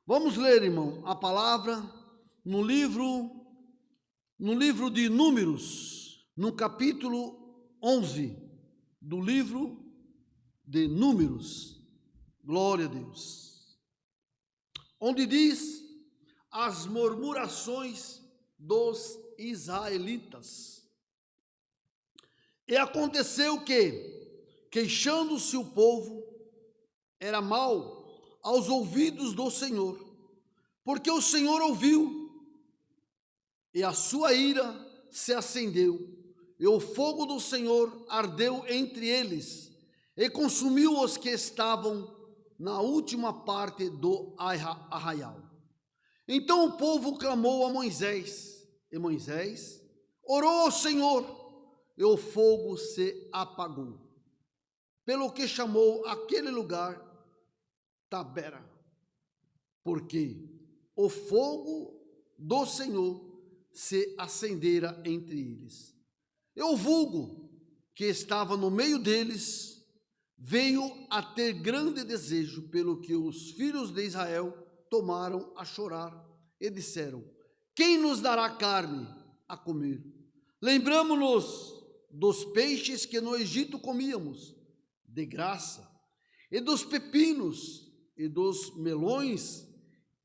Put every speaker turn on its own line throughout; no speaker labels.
Vamos ler, irmão, a palavra no livro de Números, no capítulo 11 do livro de Números. Glória a Deus. Onde diz as murmurações dos israelitas. E aconteceu que, queixando-se o povo, era mal aos ouvidos do Senhor, porque o Senhor ouviu, e a sua ira se acendeu, e o fogo do Senhor ardeu entre eles, e consumiu os que estavam na última parte do arraial. Então o povo clamou a Moisés, e Moisés orou ao Senhor, e o fogo se apagou, pelo que chamou aquele lugar Tabera, porque o fogo do Senhor se acendera entre eles. E o vulgo que estava no meio deles veio a ter grande desejo, pelo que os filhos de Israel tomaram a chorar e disseram: quem nos dará carne a comer? Lembramo-nos dos peixes que no Egito comíamos de graça, e dos pepinos, e dos melões,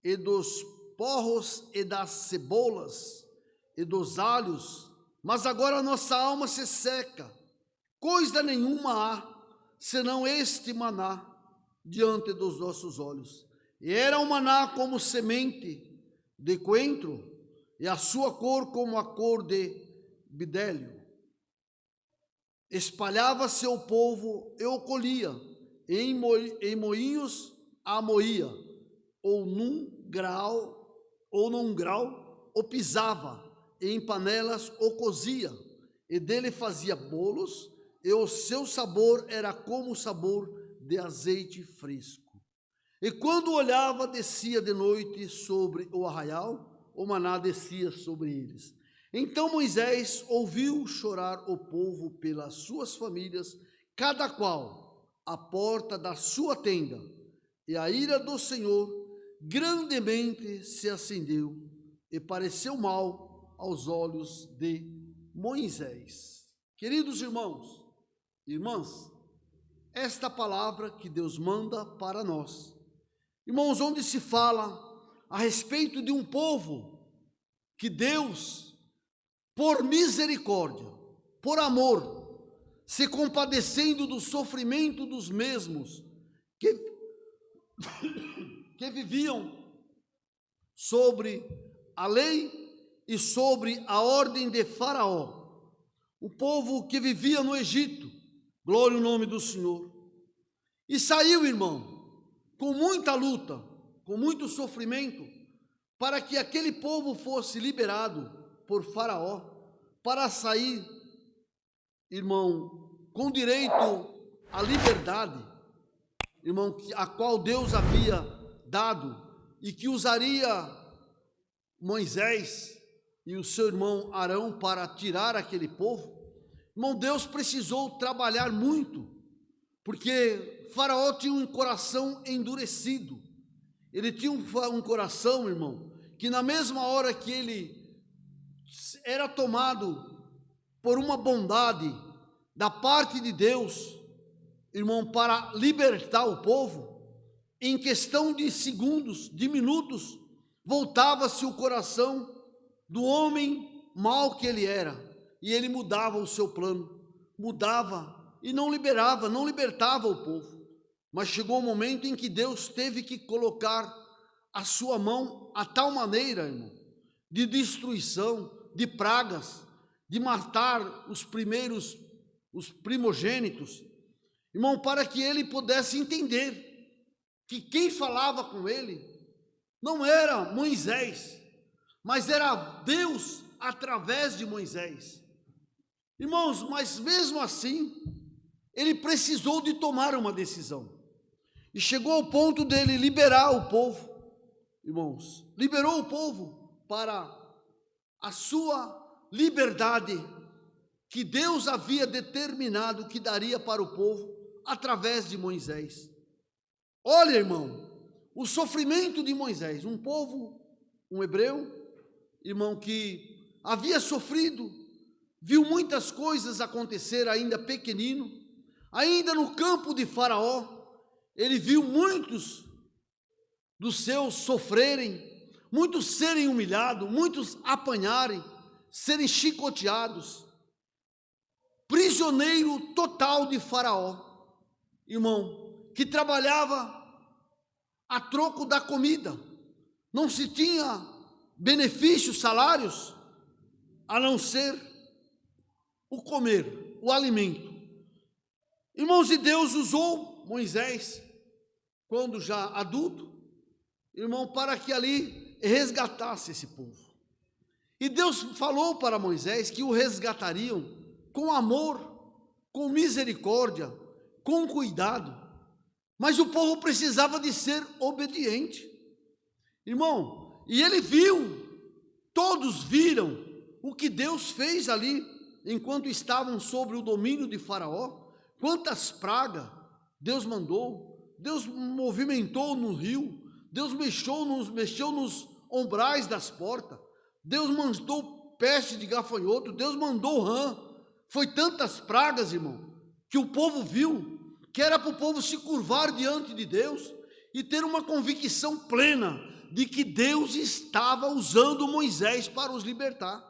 e dos porros, e das cebolas, e dos alhos, mas agora nossa alma se seca, coisa nenhuma há, senão este maná diante dos nossos olhos. E era um maná como semente de coentro, e a sua cor como a cor de bidélio. Espalhava-se o povo e o colhia, e em moinhos a moía, ou num grau o pisava, e em panelas o cozia, e dele fazia bolos, e o seu sabor era como o sabor de azeite fresco. E quando olhava, descia de noite sobre o arraial, o maná descia sobre eles. Então Moisés ouviu chorar o povo pelas suas famílias, cada qual à porta da sua tenda, e a ira do Senhor grandemente se acendeu, e pareceu mal aos olhos de Moisés. Queridos irmãos, irmãs, esta palavra que Deus manda para nós, irmãos, onde se fala a respeito de um povo que Deus, por misericórdia, por amor, se compadecendo do sofrimento dos mesmos que viviam sobre a lei e sobre a ordem de Faraó, o povo que vivia no Egito, glória ao nome do Senhor, e saiu, irmão, com muita luta, com muito sofrimento, para que aquele povo fosse liberado por Faraó, para sair, irmão, com direito à liberdade, irmão, a qual Deus havia dado, e que usaria Moisés e o seu irmão Arão para tirar aquele povo. Irmão, Deus precisou trabalhar muito, porque Faraó tinha um coração endurecido. Ele tinha um coração, irmão, que na mesma hora que ele era tomado por uma bondade da parte de Deus, irmão, para libertar o povo, em questão de segundos, de minutos, voltava-se o coração do homem mau que ele era, e ele mudava o seu plano, mudava e não libertava o povo. Mas chegou um momento em que Deus teve que colocar a sua mão a tal maneira, irmão, de destruição, de pragas, de matar os primogênitos, irmão, para que ele pudesse entender que quem falava com ele não era Moisés, mas era Deus através de Moisés. Irmãos, mas mesmo assim, ele precisou de tomar uma decisão, e chegou ao ponto dele liberar o povo, irmãos, liberou o povo para a sua liberdade, que Deus havia determinado que daria para o povo, através de Moisés. Olha, irmão, o sofrimento de Moisés, um povo, um hebreu, irmão, que havia sofrido, viu muitas coisas acontecer ainda pequenino, ainda no campo de Faraó, ele viu muitos dos seus sofrerem, muitos serem humilhados, muitos apanharem, serem chicoteados, prisioneiro total de Faraó, irmão, que trabalhava a troco da comida, não se tinha benefícios, salários, a não ser o comer, o alimento. Irmãos, e Deus usou Moisés, quando já adulto, irmão, para que ali resgatasse esse povo. E Deus falou para Moisés que o resgatariam com amor, com misericórdia, com cuidado, mas o povo precisava de ser obediente. Irmão, e ele viu, todos viram o que Deus fez ali, enquanto estavam sobre o domínio de Faraó, quantas pragas Deus mandou, Deus movimentou no rio, Deus mexeu nos umbrais das portas, Deus mandou peste de gafanhoto, Deus mandou rã, foi tantas pragas, irmão, que o povo viu, que era para o povo se curvar diante de Deus e ter uma convicção plena de que Deus estava usando Moisés para os libertar.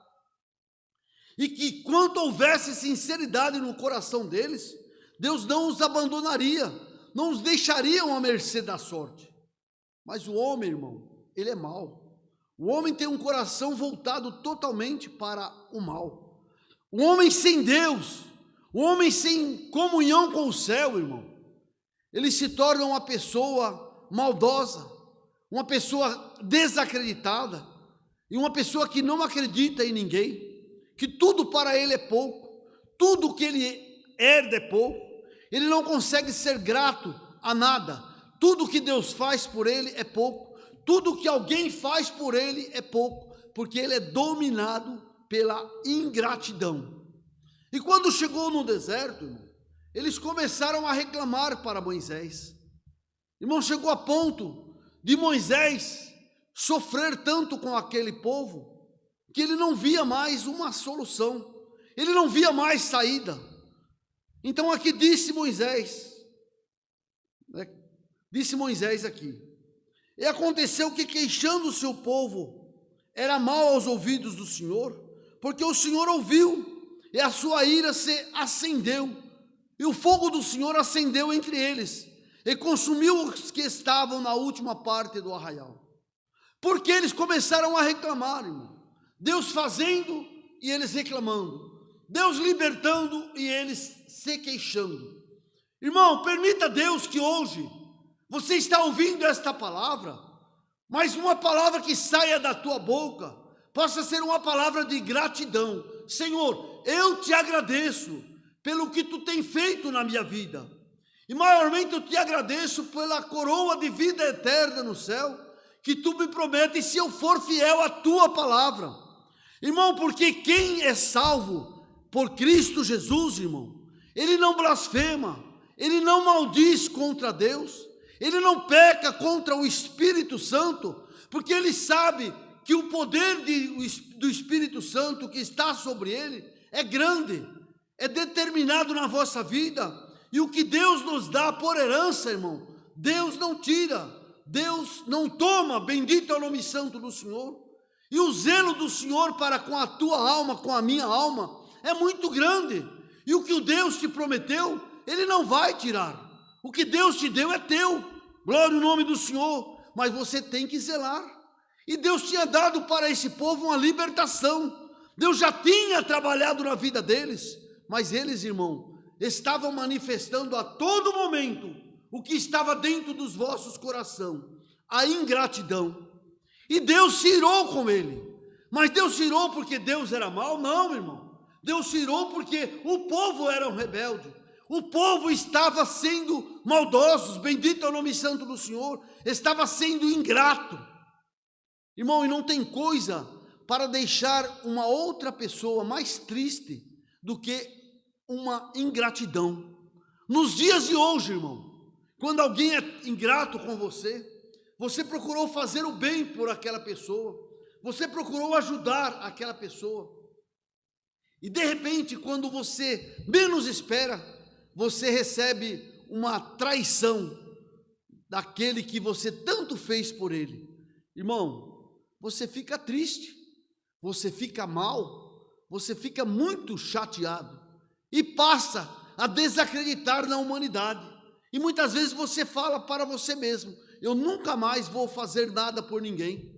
E que quanto houvesse sinceridade no coração deles, Deus não os abandonaria, não os deixaria à mercê da sorte. Mas o homem, irmão, ele é mau. O homem tem um coração voltado totalmente para o mal. O homem sem Deus, o homem sem comunhão com o céu, irmão, ele se torna uma pessoa maldosa, uma pessoa desacreditada, e uma pessoa que não acredita em ninguém, que tudo para ele é pouco, tudo que ele herda é pouco, ele não consegue ser grato a nada, tudo que Deus faz por ele é pouco, tudo que alguém faz por ele é pouco, porque ele é dominado pela ingratidão. E quando chegou no deserto, irmão, eles começaram a reclamar para Moisés. Irmão, chegou a ponto de Moisés sofrer tanto com aquele povo, que ele não via mais uma solução, ele não via mais saída. Então aqui disse Moisés aqui, e aconteceu que queixando-se o povo, era mal aos ouvidos do Senhor, porque o Senhor ouviu, e a sua ira se acendeu, e o fogo do Senhor acendeu entre eles, e consumiu os que estavam na última parte do arraial. Porque eles começaram a reclamar, irmão. Deus fazendo e eles reclamando, Deus libertando e eles se queixando. Irmão, permita Deus que hoje você está ouvindo esta palavra, mas uma palavra que saia da tua boca possa ser uma palavra de gratidão. Senhor, eu te agradeço pelo que tu tem feito na minha vida, e maiormente eu te agradeço pela coroa de vida eterna no céu, que tu me prometes se eu for fiel à tua palavra. Irmão, porque quem é salvo por Cristo Jesus, irmão, ele não blasfema, ele não maldiz contra Deus, ele não peca contra o Espírito Santo, porque ele sabe que o poder do Espírito Santo que está sobre ele é grande, é determinado na vossa vida, e o que Deus nos dá por herança, irmão, Deus não tira, Deus não toma, bendito é o nome santo do Senhor. E o zelo do Senhor para com a tua alma, com a minha alma, é muito grande. E o que o Deus te prometeu, Ele não vai tirar. O que Deus te deu é teu. Glória ao nome do Senhor. Mas você tem que zelar. E Deus tinha dado para esse povo uma libertação. Deus já tinha trabalhado na vida deles. Mas eles, irmão, estavam manifestando a todo momento o que estava dentro dos vossos corações. A ingratidão. E Deus se irou com ele. Mas Deus se irou porque Deus era mau? Não, irmão. Deus se irou porque o povo era um rebelde. O povo estava sendo maldosos, bendito é o nome santo do Senhor, estava sendo ingrato. Irmão, e não tem coisa para deixar uma outra pessoa mais triste do que uma ingratidão. Nos dias de hoje, irmão, quando alguém é ingrato com você você procurou fazer o bem por aquela pessoa, você procurou ajudar aquela pessoa. E de repente, quando você menos espera, você recebe uma traição daquele que você tanto fez por ele. Irmão, você fica triste, você fica mal, você fica muito chateado e passa a desacreditar na humanidade. E muitas vezes você fala para você mesmo: eu nunca mais vou fazer nada por ninguém,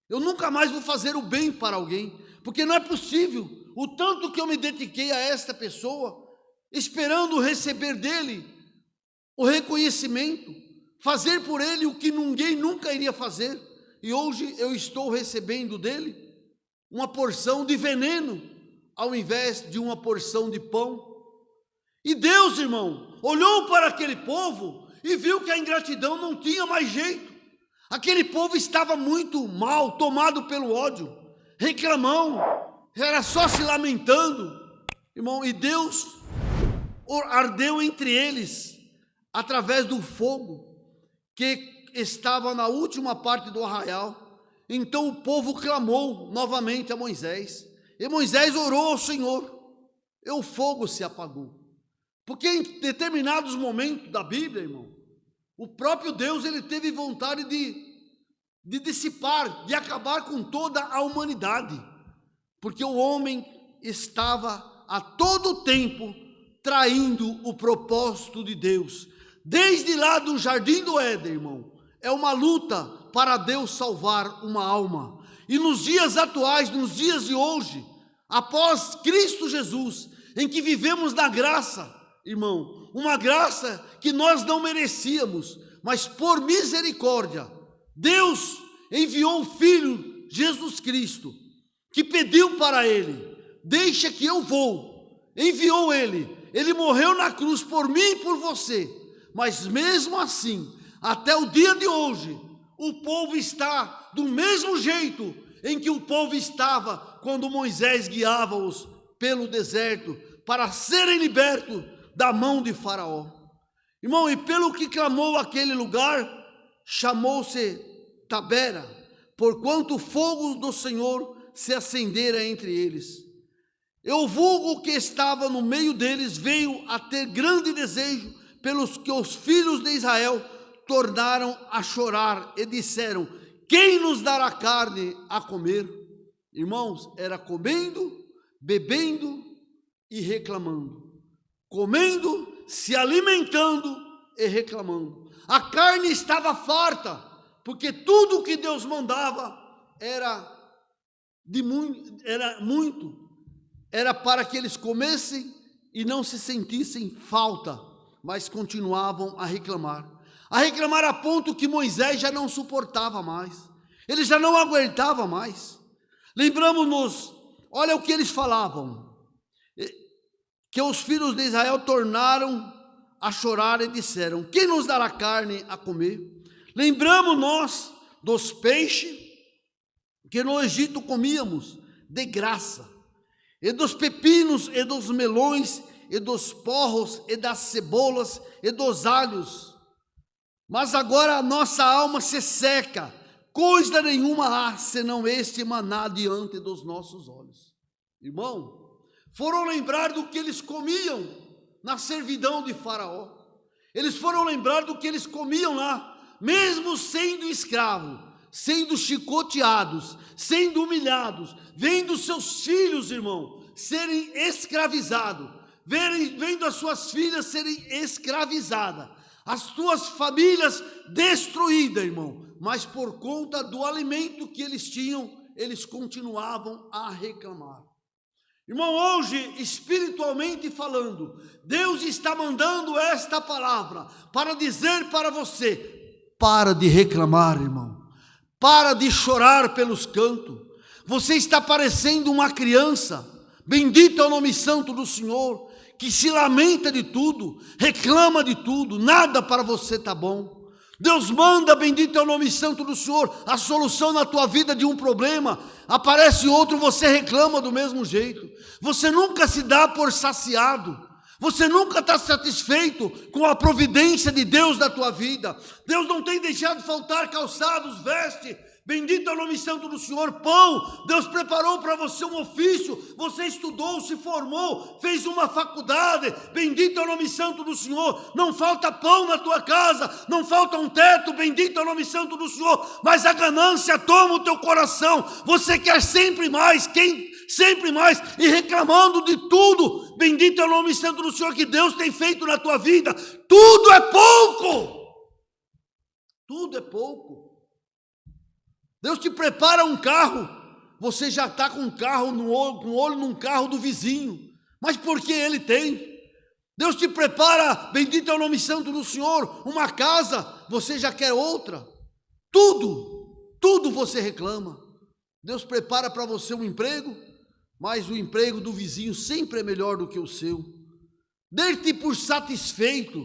eu nunca mais vou fazer o bem para alguém, porque não é possível, o tanto que eu me dediquei a esta pessoa, esperando receber dele o reconhecimento, fazer por ele o que ninguém nunca iria fazer, e hoje eu estou recebendo dele uma porção de veneno, ao invés de uma porção de pão. E Deus, irmão, olhou para aquele povo e viu que a ingratidão não tinha mais jeito. Aquele povo estava muito mal, tomado pelo ódio, reclamão, era só se lamentando, irmão, e Deus ardeu entre eles, através do fogo, que estava na última parte do arraial. Então o povo clamou novamente a Moisés, e Moisés orou ao Senhor, e o fogo se apagou. Porque em determinados momentos da Bíblia, irmão, o próprio Deus, ele teve vontade de dissipar, de acabar com toda a humanidade, porque o homem estava a todo tempo traindo o propósito de Deus. Desde lá do Jardim do Éden, irmão, é uma luta para Deus salvar uma alma. E nos dias atuais, nos dias de hoje, após Cristo Jesus, em que vivemos na graça, irmão, uma graça que nós não merecíamos, mas por misericórdia, Deus enviou o Filho Jesus Cristo, que pediu para ele: deixa que eu vou. Enviou ele morreu na cruz por mim e por você. Mas mesmo assim, até o dia de hoje, o povo está do mesmo jeito em que o povo estava quando Moisés guiava-os pelo deserto para serem libertos da mão de Faraó. Irmão, e pelo que clamou aquele lugar, chamou-se Tabera, porquanto o fogo do Senhor se acendera entre eles. E o vulgo que estava no meio deles veio a ter grande desejo, pelos que os filhos de Israel tornaram a chorar e disseram: quem nos dará carne a comer? Irmãos, era comendo, bebendo e reclamando. Comendo, se alimentando e reclamando. A carne estava farta, porque tudo o que Deus mandava era para que eles comessem e não se sentissem falta, mas continuavam a reclamar a ponto que Moisés já não suportava mais, ele já não aguentava mais. Lembramos-nos, olha o que eles falavam, que os filhos de Israel tornaram a chorar e disseram: quem nos dará carne a comer? Lembramos nós dos peixes que no Egito comíamos de graça, e dos pepinos, e dos melões, e dos porros, e das cebolas, e dos alhos. Mas agora a nossa alma se seca, coisa nenhuma há, senão este maná diante dos nossos olhos. Irmão, foram lembrar do que eles comiam na servidão de Faraó. Eles foram lembrar do que eles comiam lá, mesmo sendo escravos, sendo chicoteados, sendo humilhados, vendo seus filhos, irmão, serem escravizados, vendo as suas filhas serem escravizadas, as suas famílias destruídas, irmão, mas por conta do alimento que eles tinham, eles continuavam a reclamar. Irmão, hoje, espiritualmente falando, Deus está mandando esta palavra para dizer para você: para de reclamar, irmão, para de chorar pelos cantos. Você está parecendo uma criança, bendito é o nome santo do Senhor, que se lamenta de tudo, reclama de tudo, nada para você está bom. Deus manda, bendito é o nome santo do Senhor, a solução na tua vida de um problema, aparece outro, você reclama do mesmo jeito. Você nunca se dá por saciado, Você nunca está satisfeito com a providência de Deus na tua vida. Deus não tem deixado faltar calçados, veste. Bendito é o nome santo do Senhor. Pão, Deus preparou para você um ofício. Você estudou, se formou, fez uma faculdade. Bendito é o nome santo do Senhor. Não falta pão na tua casa, não falta um teto. Bendito é o nome santo do Senhor. Mas a ganância toma o teu coração. Você quer sempre mais, sempre mais, e reclamando de tudo. Bendito é o nome santo do Senhor que Deus tem feito na tua vida. Tudo é pouco. Tudo é pouco. Deus te prepara um carro, você já está com um carro com olho num carro do vizinho. Mas porque ele tem? Deus te prepara, bendito é o nome santo do Senhor, uma casa, você já quer outra. Tudo você reclama. Deus prepara para você um emprego, mas o emprego do vizinho sempre é melhor do que o seu. Dê-te por satisfeito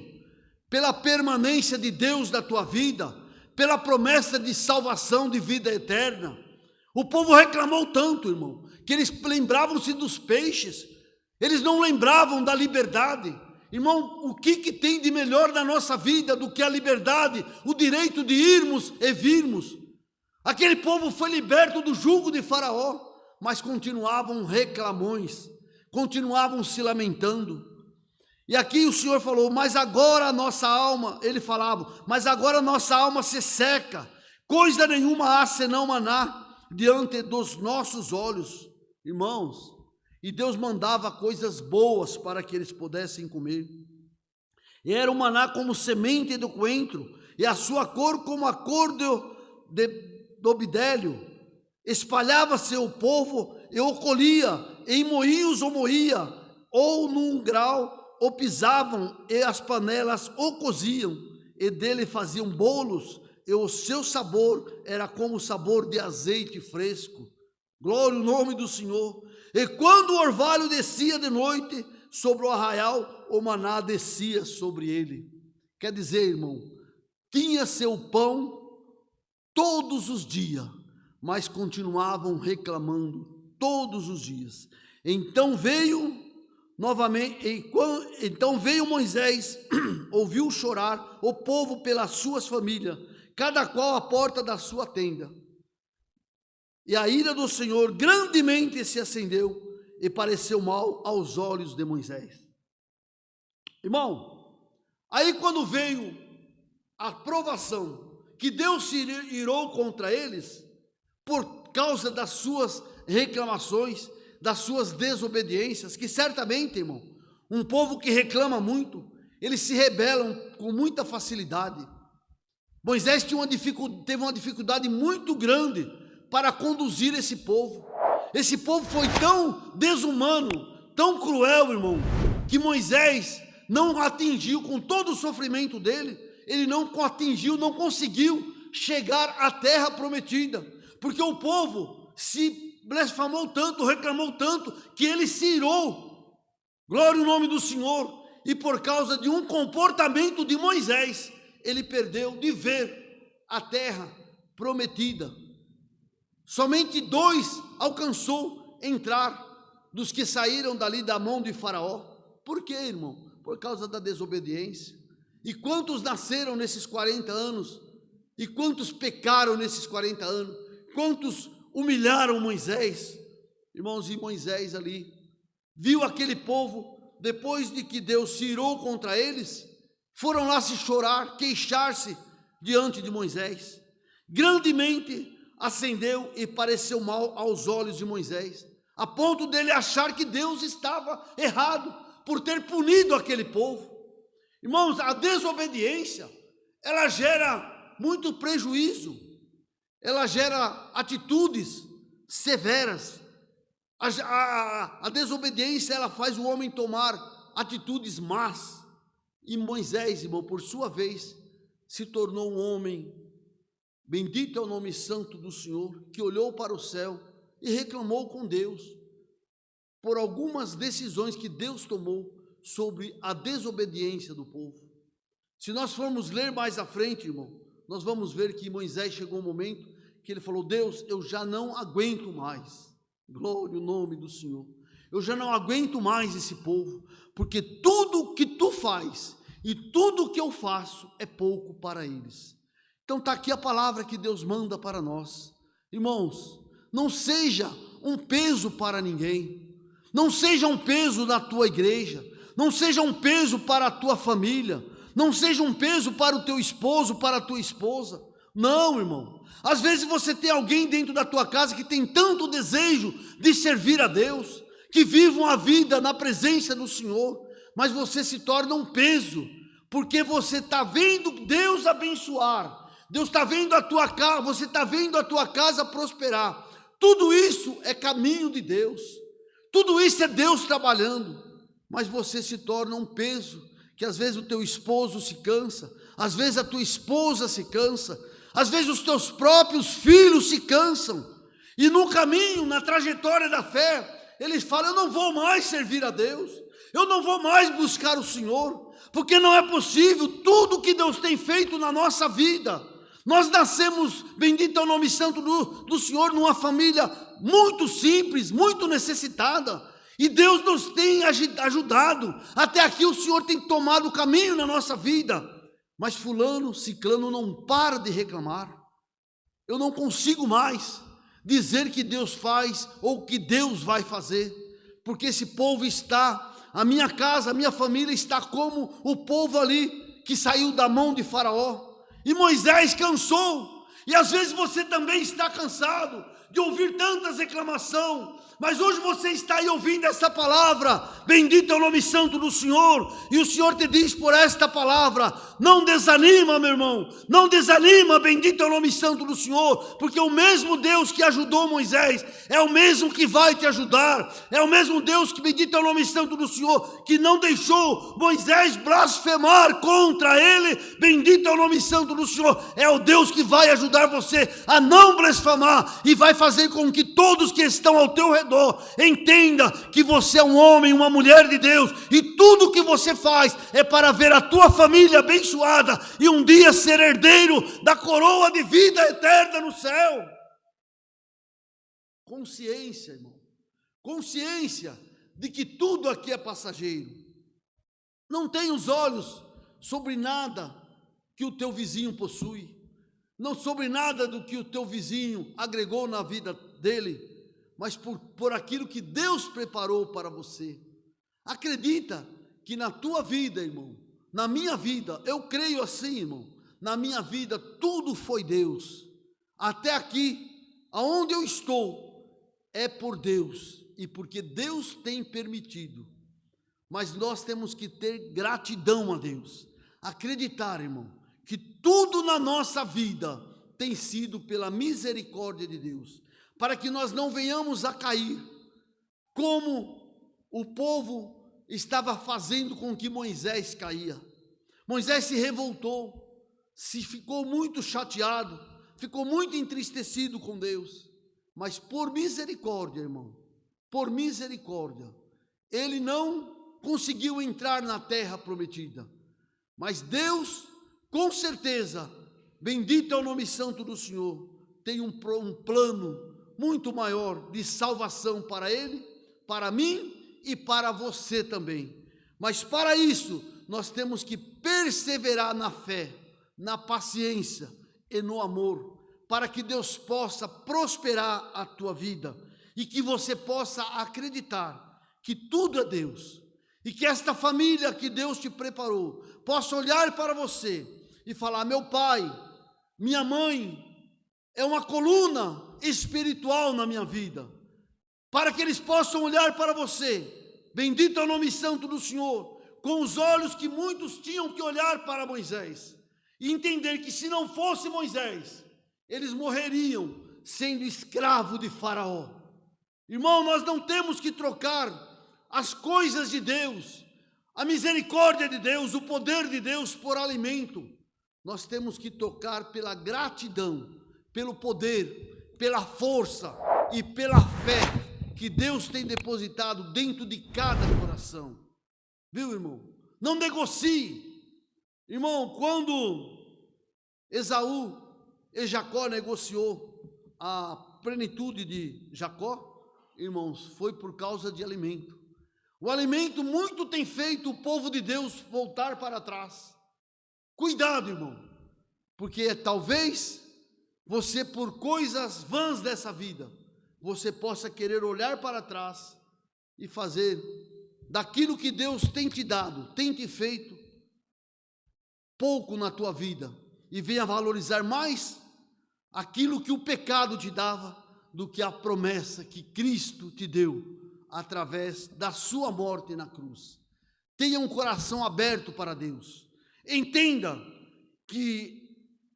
pela permanência de Deus na tua vida, pela promessa de salvação, de vida eterna. O povo reclamou tanto, irmão, que eles lembravam-se dos peixes, eles não lembravam da liberdade. Irmão, o que tem de melhor na nossa vida do que a liberdade, o direito de irmos e virmos? Aquele povo foi liberto do jugo de Faraó, mas continuavam reclamões, continuavam se lamentando. E aqui o Senhor falou, mas agora a nossa alma, ele falava, mas agora a nossa alma se seca, coisa nenhuma há senão maná diante dos nossos olhos. Irmãos, e Deus mandava coisas boas para que eles pudessem comer. E era o maná como semente do coentro, e a sua cor como a cor do bidélio. Espalhava-se o povo, e o colhia, em moinhos o moía, ou num grau, o pisavam, e as panelas o coziam, e dele faziam bolos, e o seu sabor era como o sabor de azeite fresco. Glória ao nome do Senhor. E quando o orvalho descia de noite sobre o arraial, o maná descia sobre ele. Quer dizer, irmão, tinha seu pão todos os dias, mas continuavam reclamando todos os dias. Então veio Moisés, ouviu chorar o povo pelas suas famílias, cada qual à porta da sua tenda. E a ira do Senhor grandemente se acendeu e pareceu mal aos olhos de Moisés. Irmão, aí quando veio a provação, que Deus se irou contra eles, por causa das suas reclamações, das suas desobediências, que certamente, irmão, um povo que reclama muito, eles se rebelam com muita facilidade. Moisés teve uma dificuldade muito grande para conduzir esse povo. Esse povo foi tão desumano, tão cruel, irmão, que Moisés não atingiu, com todo o sofrimento dele, ele não atingiu, não conseguiu chegar à terra prometida, porque o povo se blasfemou tanto, reclamou tanto, que ele se irou. Glória ao nome do Senhor. E por causa de um comportamento de Moisés, ele perdeu de ver a terra prometida. Somente 2 alcançou entrar dos que saíram dali da mão de Faraó. Por quê, irmão? Por causa da desobediência. E quantos nasceram nesses 40 anos? E quantos pecaram nesses 40 anos? Quantos humilharam Moisés? Irmãos, e Moisés ali viu aquele povo, depois de que Deus se irou contra eles, foram lá se chorar, queixar-se diante de Moisés. Grandemente acendeu e pareceu mal aos olhos de Moisés, a ponto dele achar que Deus estava errado por ter punido aquele povo. Irmãos, a desobediência, ela gera muito prejuízo, ela gera atitudes severas. A desobediência, ela faz o homem tomar atitudes más. E Moisés, irmão, por sua vez, se tornou um homem, bendito é o nome santo do Senhor, que olhou para o céu e reclamou com Deus por algumas decisões que Deus tomou sobre a desobediência do povo. Se nós formos ler mais à frente, irmão, nós vamos ver que Moisés chegou um momento que ele falou: Deus, eu já não aguento mais. Glória ao nome do Senhor. eu já não aguento mais esse povo, porque tudo que tu faz e tudo que eu faço é pouco para eles. Então está aqui a palavra que Deus manda para nós. Irmãos, não seja um peso para ninguém, não seja um peso na tua igreja, não seja um peso para a tua família, não seja um peso para o teu esposo, para a tua esposa. Não, irmão. Às vezes você tem alguém dentro da tua casa que tem tanto desejo de servir a Deus, que vivam a vida na presença do Senhor, mas você se torna um peso, porque você está vendo Deus abençoar, Deus está vendo a tua casa, você está vendo a tua casa prosperar. Tudo isso é caminho de Deus, tudo isso é Deus trabalhando, mas você se torna um peso, que às vezes o teu esposo se cansa, às vezes a tua esposa se cansa, às vezes os teus próprios filhos se cansam, e no caminho, na trajetória da fé, eles falam: eu não vou mais servir a Deus, eu não vou mais buscar o Senhor, porque não é possível tudo que Deus tem feito na nossa vida. Nós nascemos, bendito é o nome santo do Senhor, numa família muito simples, muito necessitada, e Deus nos tem ajudado, até aqui o Senhor tem tomado o caminho na nossa vida, mas fulano, ciclano não para de reclamar. Eu não consigo mais dizer que Deus faz ou que Deus vai fazer, porque esse povo está, a minha casa, a minha família está como o povo ali que saiu da mão de Faraó, e Moisés cansou, e às vezes você também está cansado de ouvir tantas reclamações, mas hoje você está aí ouvindo essa palavra, bendito é o nome santo do Senhor, e o Senhor te diz por esta palavra: não desanima, meu irmão, não desanima, bendito é o nome santo do Senhor, porque o mesmo Deus que ajudou Moisés, é o mesmo que vai te ajudar, é o mesmo Deus que, bendito é o nome santo do Senhor, que não deixou Moisés blasfemar contra ele, bendito é o nome santo do Senhor, é o Deus que vai ajudar você a não blasfemar, e vai fazer com que todos que estão ao teu redor entenda que você é um homem, uma mulher de Deus, e tudo que você faz é para ver a tua família abençoada e um dia ser herdeiro da coroa de vida eterna no céu. Consciência, irmão, consciência de que tudo aqui é passageiro. Não tenha os olhos sobre nada que o teu vizinho possui, não sobre nada do que o teu vizinho agregou na vida dele, mas por aquilo que Deus preparou para você. Acredita que na tua vida, irmão, na minha vida, eu creio assim, irmão, na minha vida tudo foi Deus. Até aqui, aonde eu estou, é por Deus, e porque Deus tem permitido. Mas nós temos que ter gratidão a Deus, acreditar, irmão, que tudo na nossa vida tem sido pela misericórdia de Deus, para que nós não venhamos a cair, como o povo estava fazendo com que Moisés caía. Moisés se revoltou, se ficou muito chateado, ficou muito entristecido com Deus, mas por misericórdia, irmão, por misericórdia, ele não conseguiu entrar na terra prometida, mas Deus, com certeza, bendito é o nome santo do Senhor, tem um plano muito maior de salvação para ele, para mim e para você também. Mas para isso, nós temos que perseverar na fé, na paciência e no amor, para que Deus possa prosperar a tua vida e que você possa acreditar que tudo é Deus, e que esta família que Deus te preparou possa olhar para você e falar: meu pai, minha mãe é uma coluna espiritual na minha vida, para que eles possam olhar para você, bendito é o nome santo do Senhor, com os olhos que muitos tinham que olhar para Moisés, e entender que se não fosse Moisés, eles morreriam sendo escravo de Faraó. Irmão, nós não temos que trocar as coisas de Deus, a misericórdia de Deus, o poder de Deus por alimento. Nós temos que tocar pela gratidão, pelo poder, pela força e pela fé que Deus tem depositado dentro de cada coração. Viu, irmão? Não negocie. Irmão, quando Esaú e Jacó negociou a plenitude de Jacó, irmãos, foi por causa de alimento. O alimento muito tem feito o povo de Deus voltar para trás. Cuidado, irmão, porque talvez você, por coisas vãs dessa vida, você possa querer olhar para trás e fazer daquilo que Deus tem te dado, tem te feito, pouco na tua vida, e venha valorizar mais aquilo que o pecado te dava, do que a promessa que Cristo te deu, através da sua morte na cruz. Tenha um coração aberto para Deus. Entenda que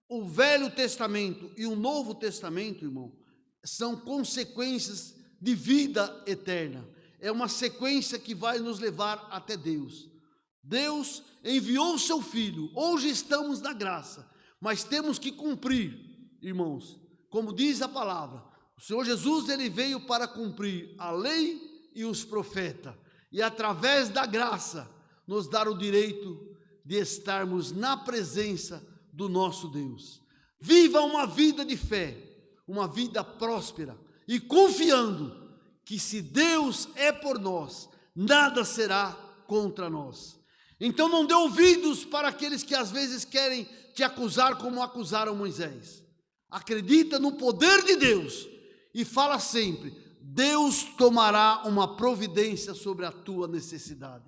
o Velho Testamento e o Novo Testamento, irmão, são consequências de vida eterna. É uma sequência que vai nos levar até Deus. Deus enviou o seu Filho. Hoje estamos na graça, mas temos que cumprir, irmãos. Como diz a palavra, o Senhor Jesus, ele veio para cumprir a lei e os profetas, e através da graça nos dar o direito de estarmos na presença do nosso Deus. Viva uma vida de fé, uma vida próspera, e confiando que se Deus é por nós, nada será contra nós. Então não dê ouvidos para aqueles que às vezes querem te acusar como acusaram Moisés. Acredita no poder de Deus e fala sempre: Deus tomará uma providência sobre a tua necessidade.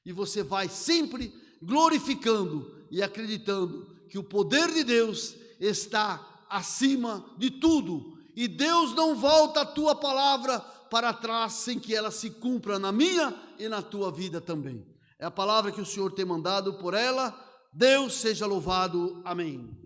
E você vai sempre glorificando e acreditando que o poder de Deus está acima de tudo. E Deus não volta a tua palavra para trás sem que ela se cumpra na minha e na tua vida também. É a palavra que o Senhor tem mandado, por ela Deus seja louvado. Amém.